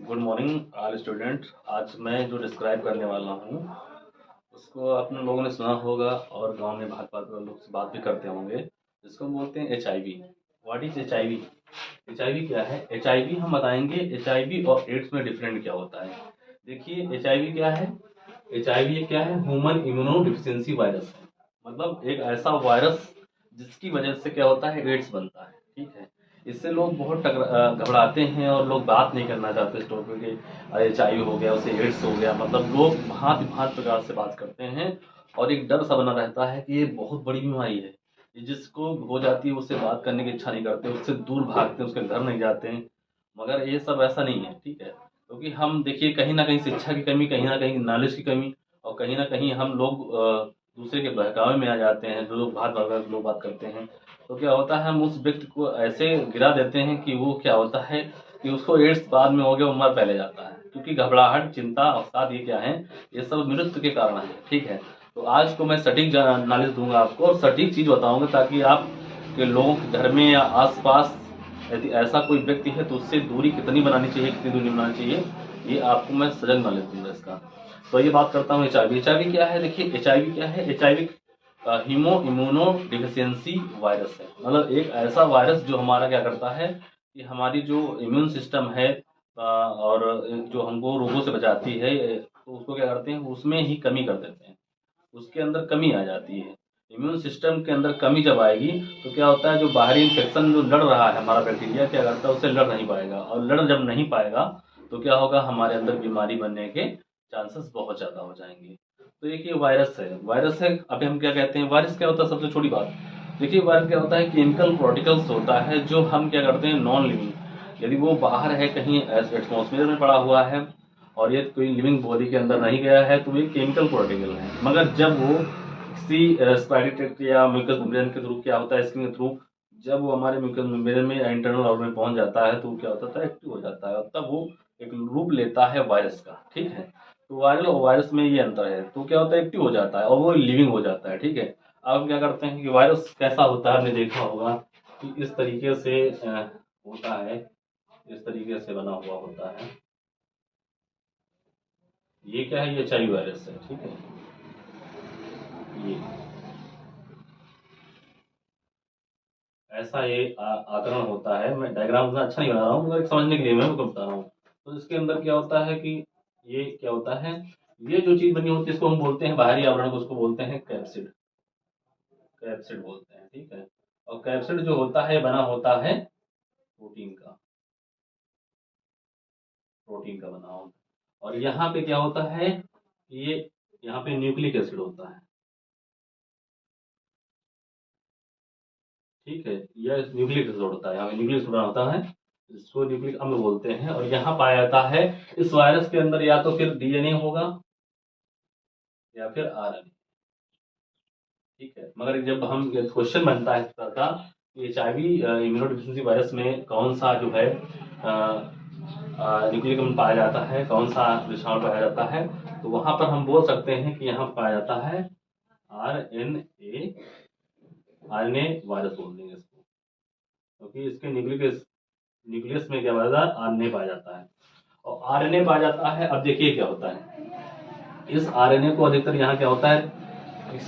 Good morning all student. आज मैं जो डिस्क्राइब करने वाला हूँ उसको अपने लोगों ने सुना होगा और गांव में भाग भाग लोग से बात भी करते होंगे, जिसको हम बोलते हैं HIV। What is HIV? HIV क्या है? HIV हम बताएंगे HIV और एड्स में डिफरेंट क्या होता है। देखिए HIV क्या है? HIV क्या है? ह्यूमन इम्यूनो डिफिशियंसी वायरस है। मतलब एक ऐसा वायरस जिसकी वजह से क्या होता है, एड्स बनता है। ठीक है। इससे लोग बहुत घबराते हैं और लोग बात नहीं करना चाहते इस टॉपिक के। HIV हो गया, उसे एड्स हो गया, मतलब लोग भांति भांति प्रकार से बात करते हैं और एक डर सा बना रहता है कि ये बहुत बड़ी बीमारी है। ये जिसको हो जाती है उससे बात करने की इच्छा नहीं करते, उससे दूर भागते हैं, उसके घर नहीं जाते हैं। मगर ये सब ऐसा नहीं है। ठीक है। क्योंकि हम देखिए कहीं ना कहीं शिक्षा की कमी, कहीं ना कहीं नॉलेज की कमी, और कहीं ना कहीं हम लोग दूसरे के बहकावे में आ जाते हैं। जो लोग भाग भाग लोग बात करते हैं तो क्या होता है, हम उस व्यक्ति को ऐसे गिरा देते हैं कि वो क्या होता है कि उसको एड्स बाद में हो गया, उम्र पहले जाता है। क्योंकि घबराहट, चिंता, अवसाद, ये क्या है, ये सब मृत्यु के कारण है। ठीक है। तो आज को मैं सटीक नॉलेज दूंगा आपको और सटीक चीज बताऊंगा ताकि आप के लोगों के घर में या आसपास यदि ऐसा कोई व्यक्ति है तो उससे दूरी कितनी बनानी चाहिए, कितनी दूरी बनानी चाहिए, ये आपको मैं सजग नॉलेज दूंगा इसका। तो ये बात करता हूँ HIV। HIV क्या है? देखिए HIV क्या है? HIV haemo immunodeficiency virus है। मतलब एक ऐसा वायरस जो हमारा क्या करता है कि हमारी जो इम्यून सिस्टम है और जो हमको रोगों से बचाती है, तो उसको क्या करते हैं, उसमें ही कमी कर देते हैं। उसके अंदर कमी आ जाती है। इम्यून सिस्टम के अंदर कमी जब आएगी तो क्या होता है, जो बाहरी इन्फेक्शन जो लड़ रहा है हमारा बैक्टीरिया, क्या करता है, उससे लड़ नहीं पाएगा, और लड़ जब नहीं पाएगा तो क्या होगा, हमारे अंदर बीमारी बनने के चांसेस बहुत ज़्यादा हो जाएंगे। तो एक ये वायरस है। वायरस है, अभी हम क्या कहते हैं, वायरस क्या होता है? सबसे छोटी बात देखिए, वायरस क्या होता है, केमिकल पार्टिकल्स होता है जो हम क्या करते हैं, नॉन लिविंग, यदि वो बाहर है कहीं एटमोसफेयर में पड़ा हुआ है और ये कोई लिविंग बॉडी के अंदर नहीं गया है तो ये केमिकल पार्टिकल है। मगर जब वो किसी स्पाइरल ट्रैक्ट या म्यूकस मेम्ब्रेन के थ्रू, क्या होता है, स्किन के थ्रू, जब वो हमारे म्यूकस मेम्ब्रेन में या इंटरनल ऑर्गन में पहुंच जाता है तो क्या होता है, एक्टिव हो जाता है और तब वो एक रूप लेता है वायरस का। ठीक है। तो वायरल और वायरस में ये अंतर है। तो क्या होता है, एक्टिव हो जाता है और वो लिविंग हो जाता है। ठीक है। अब हम क्या करते हैं कि वायरस कैसा होता है, आपने देखा होगा कि इस तरीके से होता है, इस तरीके से बना हुआ होता है। ये क्या है? ये HIV वायरस है। ठीक है। ये ऐसा ये आचरण होता है। मैं डायग्राम उतना अच्छा नहीं बना रहा हूँ मगर समझने के लिए मैं आपको बता रहा हूँ। तो इसके अंदर क्या होता है कि ये क्या होता है, ये जो चीज बनी होती है इसको हम बोलते हैं बाहरी आवरण को, उसको बोलते हैं कैप्सिड। कैप्सिड बोलते हैं। ठीक है। और कैप्सिड जो होता है बना होता है प्रोटीन का, प्रोटीन का बना होता है। और यहाँ पे क्या होता है, ये यहाँ पे न्यूक्लिक एसिड होता है। ठीक है। यह न्यूक्लिक एसिड होता है, यहाँ न्यूक्लिक एसिड बना होता है, इसको न्यूक्लिक अम्ल बोलते हैं। और यहाँ पाया जाता है इस वायरस के अंदर या तो फिर DNA होगा या फिर RNA। ठीक है। मगर जब हम क्वेश्चन बनता है इस तरह का कि HIV इम्यूनोडिफिशियंसी वायरस में कौन सा जो है न्यूक्लिक अम्ल पाया जाता है, कौन सा विषाणु पाया जाता है, तो वहां पर हम बोल सकते हैं कि यहाँ पाया जाता है RNA। RNA वायरस बोल देंगे इसको, क्योंकि इसके न्यूक्लियस में क्या पाया जाता है, RNA पाया जाता है। और RNA पाया जाता है। अब देखिए क्या होता है, इस RNA को अधिकतर यहाँ क्या होता है,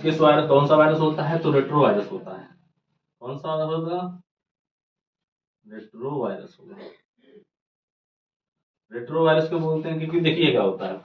किस वायरस, कौन सा वायरस होता है, तो रेट्रो वायरस होता है। कौन सा वायरस होगा? रेट्रो वायरस होगा। रेट्रो वायरस क्यों बोलते हैं? क्योंकि देखिए क्या होता है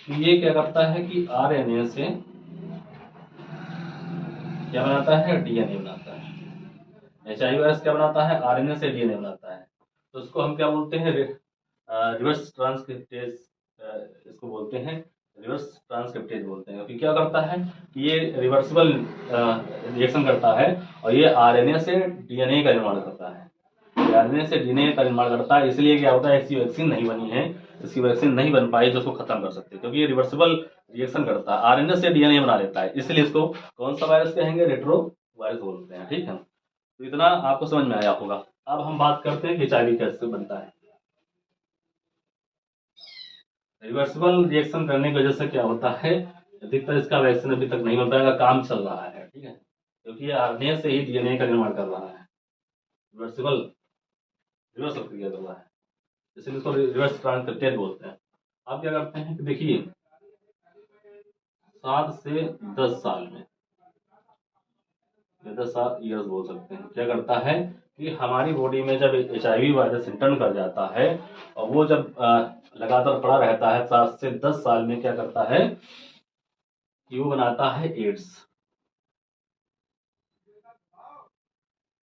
कि ये क्या करता है कि RNA से क्या बनाता है, DNA बनाता है। HIV वायरस क्या बनाता है, RNA से DNA बनाता है। तो उसको हम क्या बोलते हैं, रिवर्स ट्रांसक्रिप्टेज, इसको बोलते हैं रिवर्स ट्रांसक्रिप्टेज बोलते हैं। क्योंकि क्या करता है कि ये रिवर्सिबल रिएक्शन करता है और ये RNA से DNA का निर्माण करता है। RNA से DNA का निर्माण करता है, इसलिए क्या होता है, ऐसी वैक्सीन नहीं बनी है, इसकी वैक्सीन नहीं बन पाई जो उसको खत्म कर सकते, क्योंकि ये रिवर्सिबल रिएक्शन करता है, RNA से DNA बना लेता है, इसलिए इसको कौन सा वायरस कहेंगे, रेट्रो वायरस बोलते हैं। ठीक है। तो इतना आपको समझ में आया होगा। अब हम बात करते हैं कि HIV कैसे बनता है। रिवर्सिबल रिएक्शन करने की वजह से क्या होता है, अधिकतर इसका वैक्सीन अभी तक नहीं बन पाएगा, काम चल रहा है। ठीक है। क्योंकि ये RNA से ही DNA का निर्माण कर रहा है, रिवर्सिबल, रिवर्स प्रक्रिया कर रहा है। इसलिए इसको रिवर्स ट्रांसक्रिप्टेड बोलते हैं। आप क्या करते हैं कि देखिए 7 से 10 साल में, 10 ईयर्स बोल सकते हैं, क्या करता है कि हमारी बॉडी में जब HIV वायरस इंटर्न कर जाता है और वो जब लगातार पड़ा रहता है 7 से 10 साल में, क्या करता है कि वो बनाता है एड्स।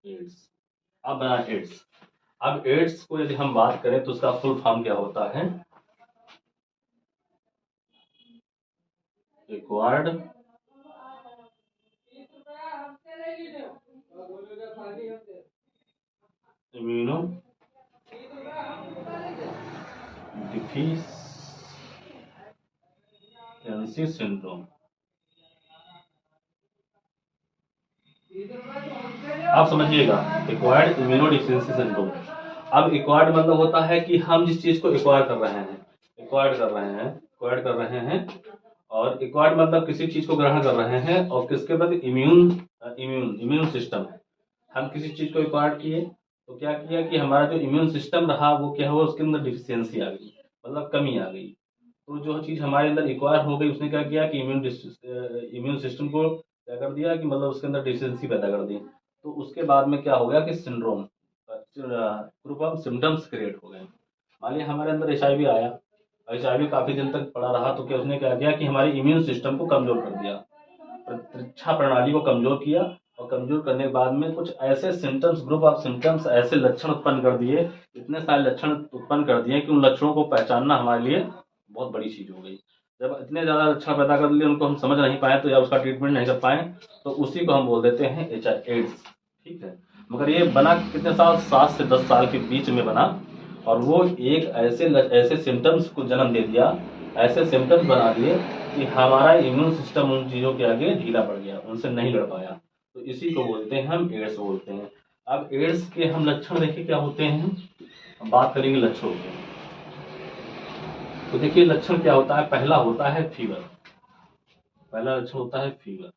एड्स अब बना एड्स। अब एड्स को यदि हम बात करें तो उसका फुल फॉर्म क्या होता है? Acquired immuno deficiency syndrome. आप समझिएगा, एक्वायर्ड इम्यूनो डिफिशियंसी सिंड्रोम। अब एक्वायर्ड मतलब होता है कि हम जिस चीज को एक्वायर कर रहे हैं, और एक्वायर्ड मतलब किसी चीज को ग्रहण कर रहे हैं और किसके प्रति? Immune system. हम किसी चीज को एक्वायर किए तो क्या किया कि हमारा जो इम्यून सिस्टम रहा वो क्या हुआ, उसके अंदर डिफिशियंसी आ गई, मतलब कमी आ गई। तो जो चीज हमारे अंदर एक्वायर हो गई उसने क्या किया कि इम्यून सिस्टम को क्या कर दिया कि मतलब उसके अंदर डिफिशियंसी पैदा कर दी। तो उसके बाद में क्या हो गया कि syndrome, group of symptoms create हो गए। मान लिया हमारे अंदर HIV आया, HIV काफी दिन तक पड़ा रहा, तो क्या उसने क्या किया कि हमारे इम्यून सिस्टम को कमजोर कर दिया, प्रतिरक्षा प्रणाली को कमजोर किया, और कमजोर करने के बाद में कुछ ऐसे सिम्टम्स, ग्रुप ऑफ सिम्टम्स, ऐसे लक्षण उत्पन्न कर दिए, इतने सारे लक्षण उत्पन्न कर दिए कि उन लक्षणों को पहचानना हमारे लिए बहुत बड़ी चीज हो गई। जब इतने ज्यादा लक्षण पैदा कर लिए, उनको हम समझ नहीं पाए तो या उसका ट्रीटमेंट नहीं कर पाए, तो उसी को हम बोल देते हैं एड्स। ठीक है, मगर ये बना कितने साल? 7 से 10 साल के बीच में बना, और वो एक ऐसे सिम्टम्स को जन्म दे दिया, ऐसे सिम्टम्स बना दिए कि हमारा इम्यून सिस्टम उन चीजों के आगे ढीला पड़ गया, उनसे नहीं लड़ पाया। तो इसी को बोलते हैं हम एड्स बोलते हैं। अब एड्स के हम लक्षण देखिए क्या होते हैं, हम बात करेंगे लक्षणों के। तो देखिए लक्षण क्या होता है, पहला होता है फीवर। पहला लक्षण होता है फीवर।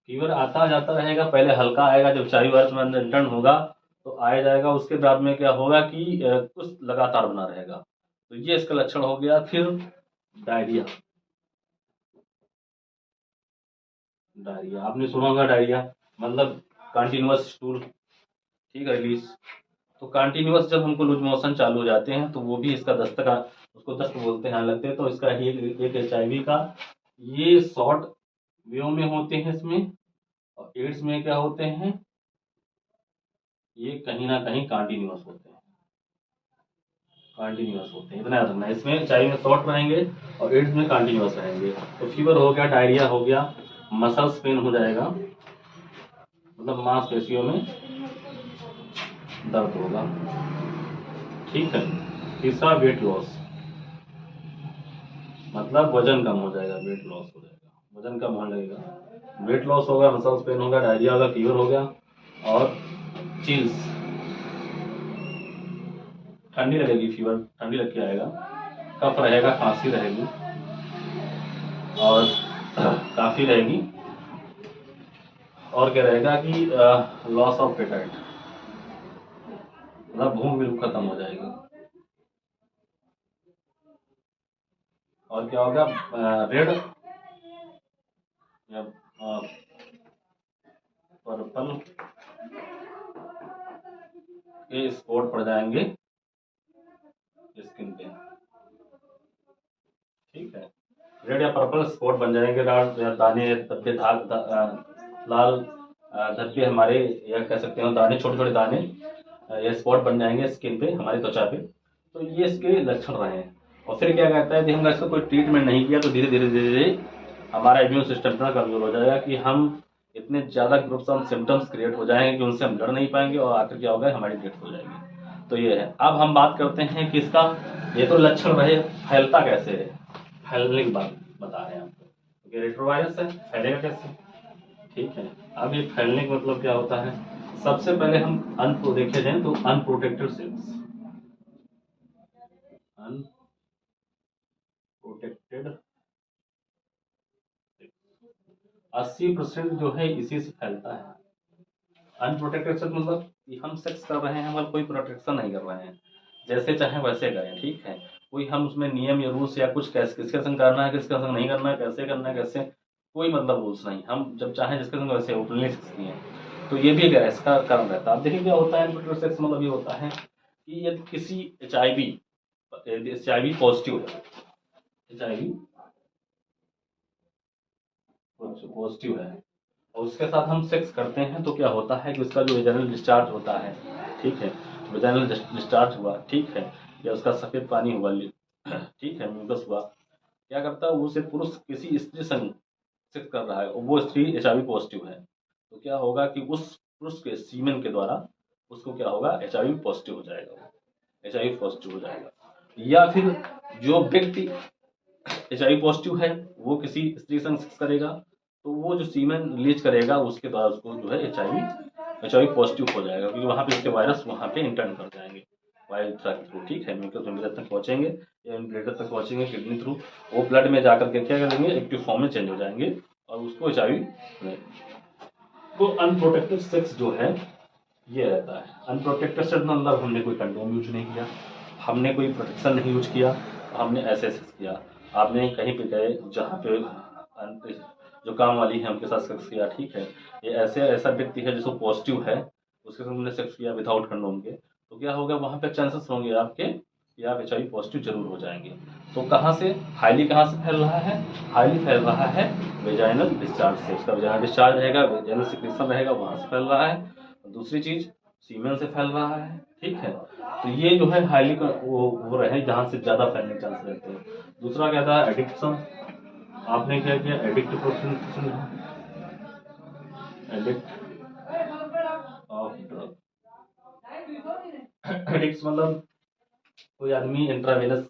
फीवर आता जाता रहेगा, पहले हल्का आएगा, जब 4 वर्ष में इंटर्न होगा तो आया जाएगा, उसके बाद में क्या होगा कि कुछ लगातार बना रहेगा। तो ये इसका लक्षण हो गया। फिर डायरिया। डायरिया आपने सुना होगा, डायरिया मतलब कंटिन्यूअस स्टूल, ठीक है, रिलीज। तो कंटिन्यूअस जब हमको लूज मोशन चालू हो जाते हैं तो वो भी इसका दस्त का, उसको दस्त बोलते हैं लगते हैं। तो इसका ही एक HIV का ये शॉर्ट वेव में होते हैं इसमें, और एड्स में क्या होते हैं, ये कहीं ना कहीं कंटिन्यूअस होते हैं, इतना याद रखना। इसमें HIV में शॉर्ट रहेंगे और एड्स में कंटिन्यूअस रहेंगे। तो फीवर हो गया, डायरिया हो गया, मसल्स पेन हो जाएगा, मतलब मांसपेशियों में दर्द होगा। ठीक है। तीसरा वेट लॉस, मतलब वजन कम हो जाएगा, वेट लॉस हो जाएगा, वजन कम होने लगेगा। वेट लॉस होगा, मसल्स पेन होगा, डायरिया होगा, फीवर हो गया, और चिल्स, ठंडी लगेगी, फीवर ठंडी लग के आएगा, कफ रहेगा, खांसी रहेगी, और काफी रहेगी, और क्या रहेगा कि लॉस ऑफ एपेटाइट, मतलब भूख बिल्कुल खत्म हो जाएगी। और क्या होगा, रेड या पर्पल के स्पॉट पड़ जाएंगे स्किन पे। ठीक है, रेड या पर्पल स्पॉट बन जाएंगे, दाने, धब्बे, लाल धब्बे हमारे, या कह सकते हैं दाने, छोटे छोटे दाने या स्पॉट बन जाएंगे स्किन पे, हमारी त्वचा पे। तो ये इसके लक्षण रहे हैं। और फिर क्या कहता है कि हमने इसका कोई ट्रीटमेंट नहीं किया तो धीरे धीरे धीरे धीरे हमारा इम्यून सिस्टम इतना कमजोर हो जाएगा कि हम इतने ज्यादा ग्रुप्स ऑफ सिम्टम्स क्रिएट हो जाएंगे कि उनसे हम लड़ नहीं पाएंगे, और आखिर क्या होगा, हमारी डेथ हो जाएगी। तो ये है। अब हम बात करते हैं कि इसका, ये तो लक्षण रहे, फैलता कैसे है, फैलने की बात बता रहे हैं आपको। क्योंकि रेट्रोवायरस है, फैलेगा कैसे? ठीक है। अब ये फैलने का मतलब क्या होता है, सबसे पहले हम देखे जाए तो अनप्रोटेक्टेड सेल्स, अनप्रोटेक्टेड 80% जो है इसी से फैलता है। अनप्रोटेक्टेड सेल्स मतलब हम सेक्स कर रहे हैं मगर कोई प्रोटेक्शन नहीं कर रहे हैं, जैसे चाहे वैसे करें, ठीक है। कोई हम उसमें नियम या रूल्स या कुछ कैसे किसके संग करना है, किसके संग नहीं करना है, कैसे करना है, कैसे, कोई मतलब रूल्स नहीं। हम जब चाहें जिसके संग वैसे ओपनली सेक्स किए। तो ये भी एक इसका कारण रहता है। अब देखिए क्या होता है अनप्रोटेक्टेड सेक्स, मतलब ये होता है कि यदि किसी एच आई वी पॉजिटिव है, एच पॉजिटिव है, और उसके साथ हम सेक्स करते हैं, तो क्या होता है कि उसका जो वेजाइनल डिस्चार्ज होता है, ठीक है, वेजाइनल डिस्चार्ज हुआ, ठीक है, या उसका सफेद पानी हुआ, ठीक है, म्यूकस हुआ, क्या करता है वो, उसे पुरुष किसी स्त्री संग सेक्स कर रहा है और वो स्त्री एचआईवी पॉजिटिव है, तो क्या होगा कि उस पुरुष के सीमेन के द्वारा उसको क्या होगा, एचआईवी पॉजिटिव हो जाएगा, एचआईवी पॉजिटिव हो जाएगा। या फिर जो व्यक्ति एचआईवी पॉजिटिव है वो किसी स्त्री संग सेक्स करेगा, तो वो जो सीमेन रिलीज करेगा उसके द्वारा उसको जो है एचआईवी पॉजिटिव हो जाएगा, क्योंकि वहाँ पे उसके वायरस वहाँ पे इंटर्न कर जाएंगे वायरस के थ्रू, ठीक है, म्यूकस मेम्ब्रेन तक पहुँचेंगे या ब्लड तक पहुँचेंगे किडनी थ्रू, वो ब्लड में जाकर के क्या करेंगे, एक्टिव फॉर्म में चेंज हो जाएंगे और उसको एचआईवी। तो अनप्रोटेक्टेड सेक्स जो है ये रहता है। अनप्रोटेक्टेड सेक्स मतलब हमने कोई कंडोम यूज नहीं किया, हमने कोई प्रोटेक्शन नहीं यूज किया, हमने ऐसे सेक्स किया। आपने कहीं पे गए जहाँ पे जो काम वाली है उनके साथ सेक्स किया, ठीक है, ये ऐसा व्यक्ति है जिसको पॉजिटिव है, उसके साथ हमने सेक्स किया विदाउट कंडोम के, तो क्या होगा, वहाँ पे चांसेस होंगे आपके कि आप एचआईवी पॉजिटिव जरूर हो जाएंगे। तो कहाँ से हाईली, कहाँ से फैल रहा है, हाईली फैल रहा है वेजाइनल डिस्चार्ज से, उसका वेजाइनल डिस्चार्ज रहेगा, वेजाइनल सिक्रेशन रहेगा, वहाँ से फैल रहा है। दूसरी चीज सीमेन से फैल रहा है, ठीक है, तो ये जो है हाईली वो रहे जहाँ से ज्यादा फैलने के चांस रहते हैं। दूसरा क्या था, एडिक्शन। आपने क्या किया, addict profession, edict of drug, addict मतलब कोई आदमी इंट्रावेनस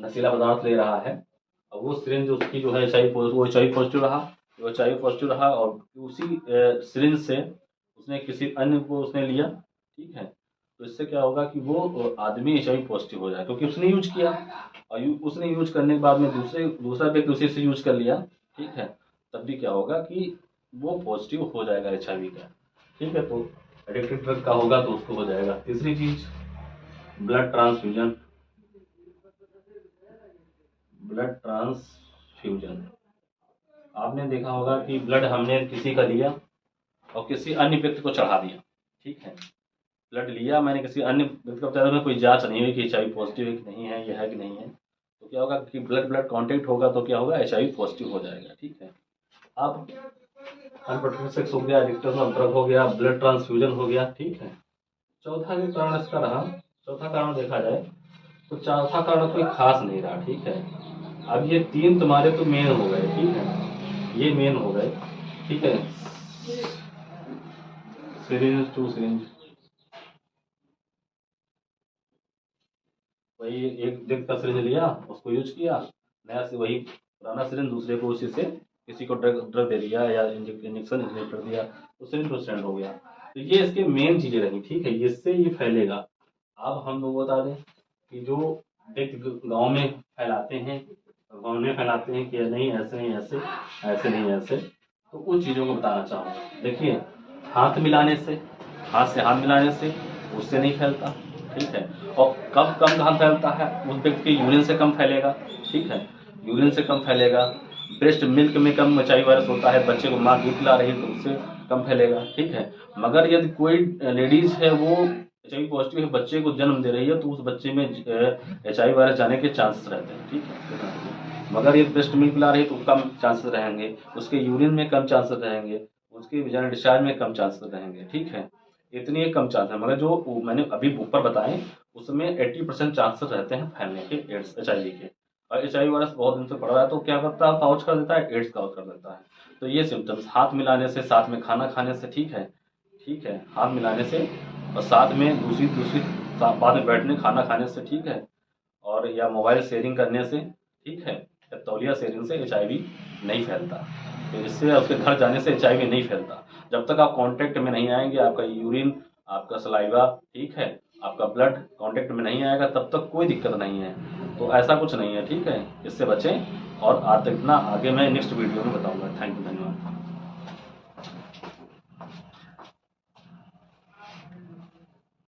नशीला पदार्थ ले रहा है, और वो सिरिंज उसकी जो है वो एच आई पॉजिटिव रहा, वो एच आई पॉजिटिव रहा, और उसी सिरिंज से उसने किसी अन्य को उसने लिया, ठीक है, तो इससे क्या होगा कि वो आदमी एच आई पॉजिटिव हो जाए, क्योंकि उसने यूज किया, और उसने यूज करने के बाद में दूसरा व्यक्ति उसी से यूज कर लिया, ठीक है, तब भी क्या होगा कि वो पॉजिटिव हो जाएगा एच आई वी का, ठीक है। तो एडिक्टेड ड्रग का होगा तो उसको हो जाएगा। तीसरी चीज ब्लड ट्रांसफ्यूजन, ब्लड ट्रांसफ्यूजन, आपने देखा होगा कि ब्लड हमने किसी का लिया और किसी अन्य व्यक्ति को चढ़ा दिया, ठीक है, ब्लड लिया मैंने किसी अन्य व्यक्ति को बता, कोई जांच नहीं हुई कि एच आई पॉजिटिव है कि नहीं है, यह है कि नहीं है, तो क्या होगा कि ब्लड ब्लड कांटेक्ट होगा तो क्या होगा, एच आई पॉजिटिव हो जाएगा, ठीक है। अब अनप्रोटेक्टेड सेक्स हो गया, एडिक्शन ऑफ ड्रग हो गया, ब्लड ट्रांसफ्यूजन हो गया, ठीक है। चौथा जो कारण इसका रहा, चौथा कारण देखा जाए तो चौथा कारण कोई खास नहीं रहा, ठीक है। अब ये तीन तुम्हारे तो मेन हो गए, ठीक है, ये मेन हो गए, ठीक है, सिरिंज टू सिरिंज, वही एक व्यक्ति का सिरिंज लिया उसको यूज किया, नया से वही पुराना सिरिंज दूसरे को उसी से किसी को ड्रग ड्रग दे दिया या इंजेक्शन इंजेक्ट कर दिया, तो सिरिंज टू सिरिंज हो गया। तो ये इसके मेन चीजें रही, ठीक है, इससे ये फैलेगा। अब हम लोग बता दें कि जो व्यक्ति गाँव में फैलाते हैं, गाँव में फैलाते हैं कि नहीं ऐसे नहीं ऐसे, ऐसे नहीं ऐसे, तो उन चीज़ों को बताना चाहूँगा। देखिए, हाथ मिलाने से, हाथ से हाथ मिलाने से उससे नहीं फैलता, ठीक है, और कब कम कहाँ फैलता है, उस व्यक्ति के यूरिन से कम फैलेगा, ठीक है, यूरिन से कम फैलेगा, ब्रेस्ट मिल्क में कम एच आई वायरस होता है, बच्चे को माँ दूध पिला रही है तो उससे कम फैलेगा, ठीक है। मगर यदि कोई लेडीज है वो एच आई पॉजिटिव है, बच्चे को जन्म दे रही है, तो उस बच्चे में एच आई वायरस जाने के चांसेस रहते हैं, ठीक है। मगर ये ब्रेस्ट मिल्क पिला रही है तो कम चांसेस रहेंगे, उसके यूरिन में कम चांसेस रहेंगे, उसके वेजाइनल डिस्चार्ज में कम चांसेस रहेंगे, ठीक है, इतनी कम चांस है। मगर जो मैंने अभी ऊपर बताए उसमें 80% चांसेस रहते हैं फैलने के एड्स एच आई वी के, और एच आई वी वायरस बहुत दिन से पड़ रहा है तो क्या करता है, काउच कर देता है, एड्स काउच कर देता है। तो ये सिम्टम्स हाथ मिलाने से, साथ में खाना खाने से, ठीक है, ठीक है, हाथ मिलाने से और साथ में दूसरी दूसरी बाद में बैठने खाना खाने से, ठीक है, और या मोबाइल शेयरिंग करने से, ठीक है, या तौलिया शेयरिंग से एचआईवी नहीं फैलता। तो इससे उसके घर जाने से एचआईवी नहीं फैलता। जब तक आप कांटेक्ट में नहीं आएंगे, आपका यूरिन, आपका सलाइवा, ठीक है, आपका ब्लड कांटेक्ट में नहीं आएगा, तब तक कोई दिक्कत नहीं है। तो ऐसा कुछ नहीं है, ठीक है, इससे बचें। और आज तक इतना, आगे मैं नेक्स्ट वीडियो में बताऊंगा। थैंक यू, धन्यवाद।